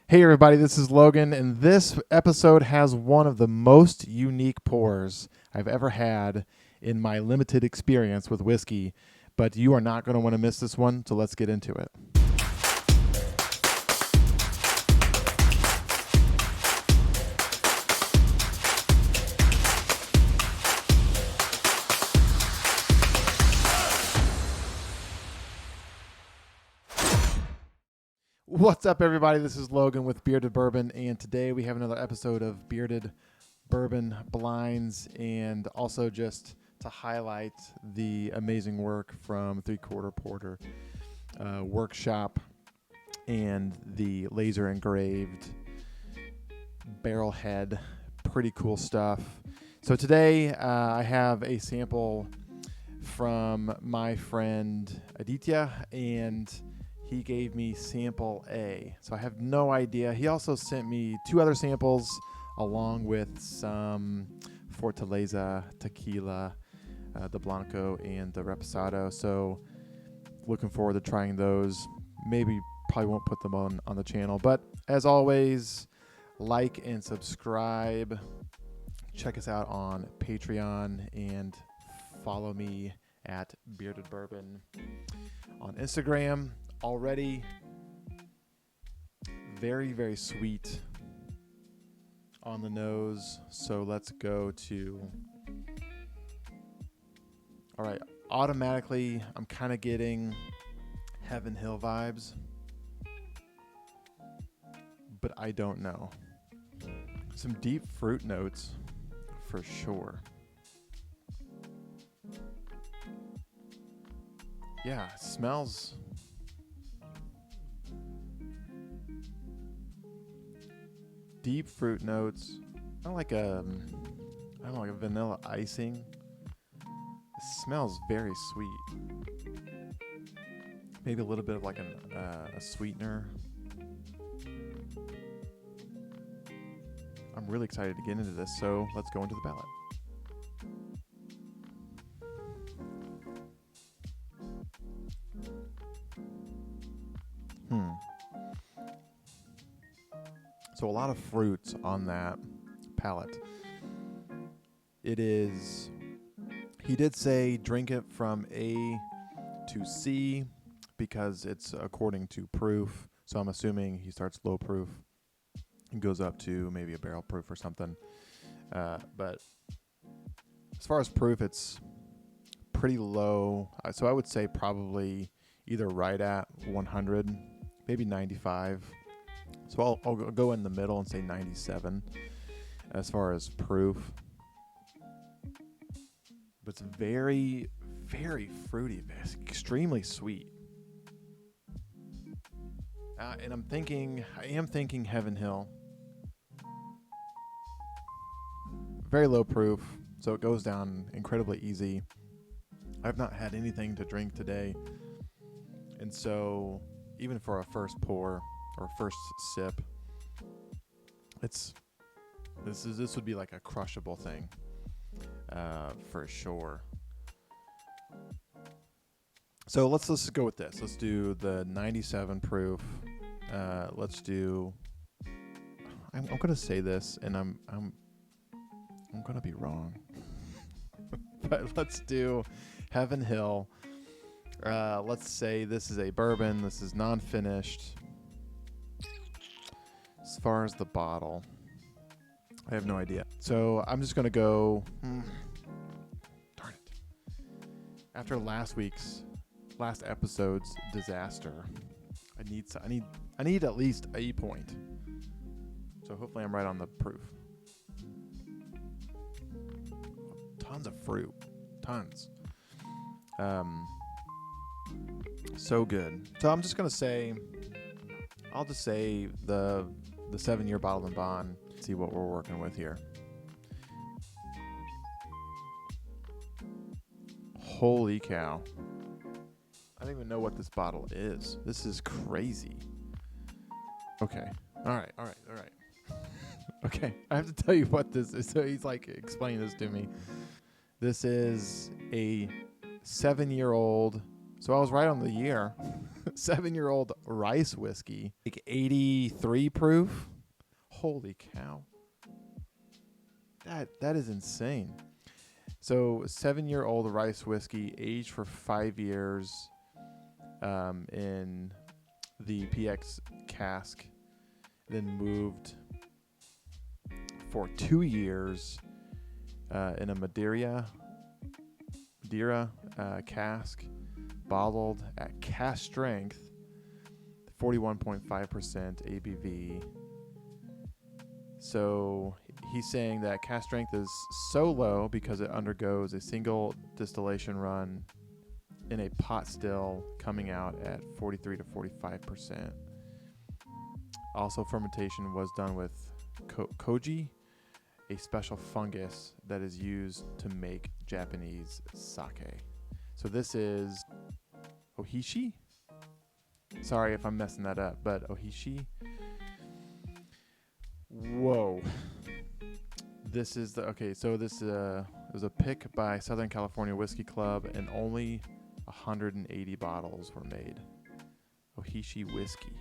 Hey everybody, this is Logan, and this episode has one of the most unique pours I've ever had in my limited experience with whiskey, but you are not going to want to miss this one, so let's get into it. What's up, everybody? This is Logan with Bearded Bourbon, and today we have another episode of Bearded Bourbon Blinds, and also just to highlight the amazing work from Three Quarter Porter Workshop and the laser engraved barrel head. Pretty cool stuff. So today I have a sample from my friend Aditya, and he gave me sample A. So I have no idea. He also sent me two other samples along with some Fortaleza tequila, the Blanco and the Reposado. So looking forward to trying those. Maybe probably won't put them on the channel. But as always, like and subscribe. Check us out on Patreon and follow me at Bearded Bourbon on Instagram. Already very, very sweet on the nose. So let's go to, all right, automatically I'm kind of getting Heaven Hill vibes, but I don't know. Some deep fruit notes for sure. Yeah, it smells deep fruit notes. Kind of like a, I don't know, like a vanilla icing. It smells very sweet. Maybe a little bit of like a sweetener. I'm really excited to get into this, so let's go into the palate. So a lot of fruits on that palate. It is, he did say drink it from A to C because it's according to proof. So I'm assuming he starts low proof and goes up to maybe a barrel proof or something. But as far as proof, it's pretty low. So I would say probably either right at 100, maybe 95. So I'll go in the middle and say 97 as far as proof. But it's very, very fruity. It's extremely sweet. And I am thinking Heaven Hill. Very low proof, so it goes down incredibly easy. I've not had anything to drink today. And so even for a first pour or first sip, this would be like a crushable thing, for sure. So let's just go with this. Let's do the 97 proof. Let's do. I'm gonna say this, and I'm gonna be wrong, but let's do Heaven Hill. Let's say this is a bourbon. This is non-finished. As far as the bottle, I have no idea. So I'm just gonna go. Darn it! After last episode's disaster, I need at least a point. So hopefully I'm right on the proof. Tons of fruit, tons. So good. So I'm just gonna say, I'll just say the 7-year bottled and bond. See what we're working with here. Holy cow. I don't even know what this bottle is. This is crazy. Okay. All right. Okay. I have to tell you what this is. So he's like explaining this to me. This is a 7-year-old. So I was right on the year. 7-year-old rice whiskey, like 83 proof. Holy cow. That is insane. So 7-year-old rice whiskey aged for 5 years in the PX cask, then moved for 2 years in a Madeira cask, bottled at cask strength, 41.5% ABV. So he's saying that cask strength is so low because it undergoes a single distillation run in a pot still, coming out at 43 to 45%. Also, fermentation was done with koji, a special fungus that is used to make Japanese sake. So this is Ohishi. Sorry if I'm messing that up, but Ohishi. Whoa. This is this was a pick by Southern California Whiskey Club, and only 180 bottles were made. Ohishi whiskey.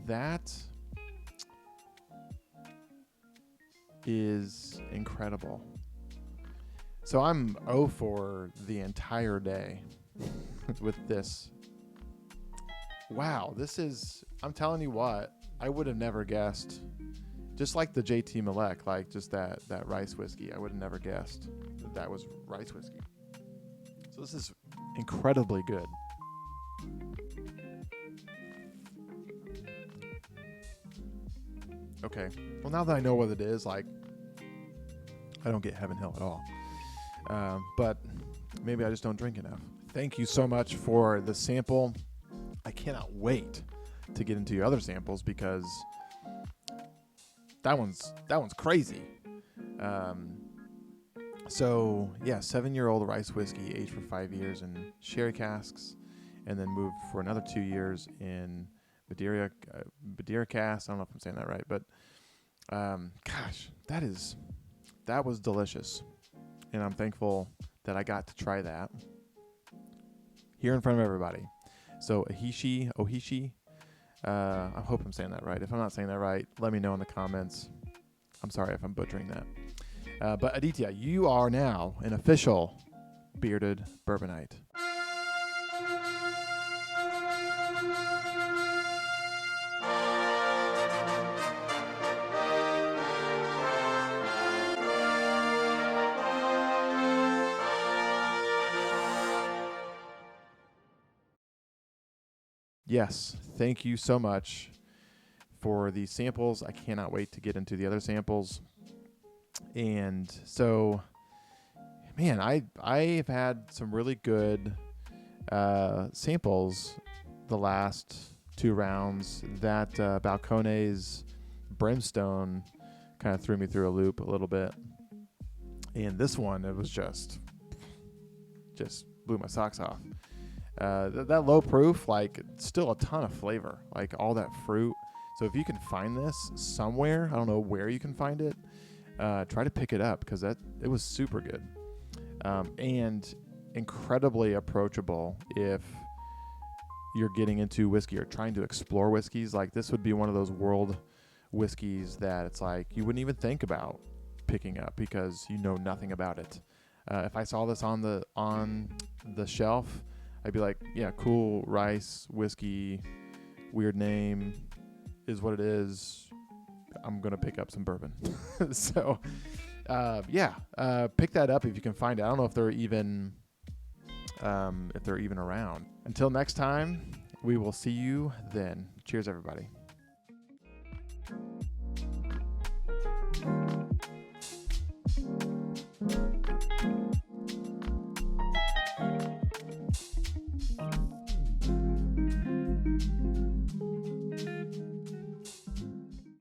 That is incredible. So I'm 0 for the entire day with this. Wow, I'm telling you what, I would have never guessed. Just like the JT Malek, like just that rice whiskey, I would have never guessed that was rice whiskey. So this is incredibly good. Okay, well now that I know what it is, like, I don't get Heaven Hill at all. But maybe I just don't drink enough. Thank you so much for the sample. I cannot wait to get into your other samples because that one's crazy. So yeah, 7-year-old rice whiskey aged for 5 years in sherry casks, and then moved for another 2 years in Madeira cask. I don't know if I'm saying that right, but gosh, that was delicious, and I'm thankful that I got to try that here in front of everybody. So Ohishi. I hope I'm saying that right. If I'm not saying that right, let me know in the comments. I'm sorry if I'm butchering that. But Aditya, you are now an official bearded bourbonite. Yes, thank you so much for the samples. I cannot wait to get into the other samples. And so, man, I've had some really good samples the last 2 rounds. That Balcones Brimstone kind of threw me through a loop a little bit. And this one, it was just blew my socks off. That low proof, like, still a ton of flavor, like all that fruit. So if you can find this somewhere, I don't know where you can find it, try to pick it up because it was super good, and incredibly approachable if you're getting into whiskey or trying to explore whiskeys. Like, this would be one of those world whiskeys that it's like you wouldn't even think about picking up because you know nothing about it. If I saw this on the shelf, I'd be like, yeah, cool, rice, whiskey, weird name, is what it is. I'm going to pick up some bourbon. So, pick that up if you can find it. I don't know if they're even around. Until next time, we will see you then. Cheers, everybody.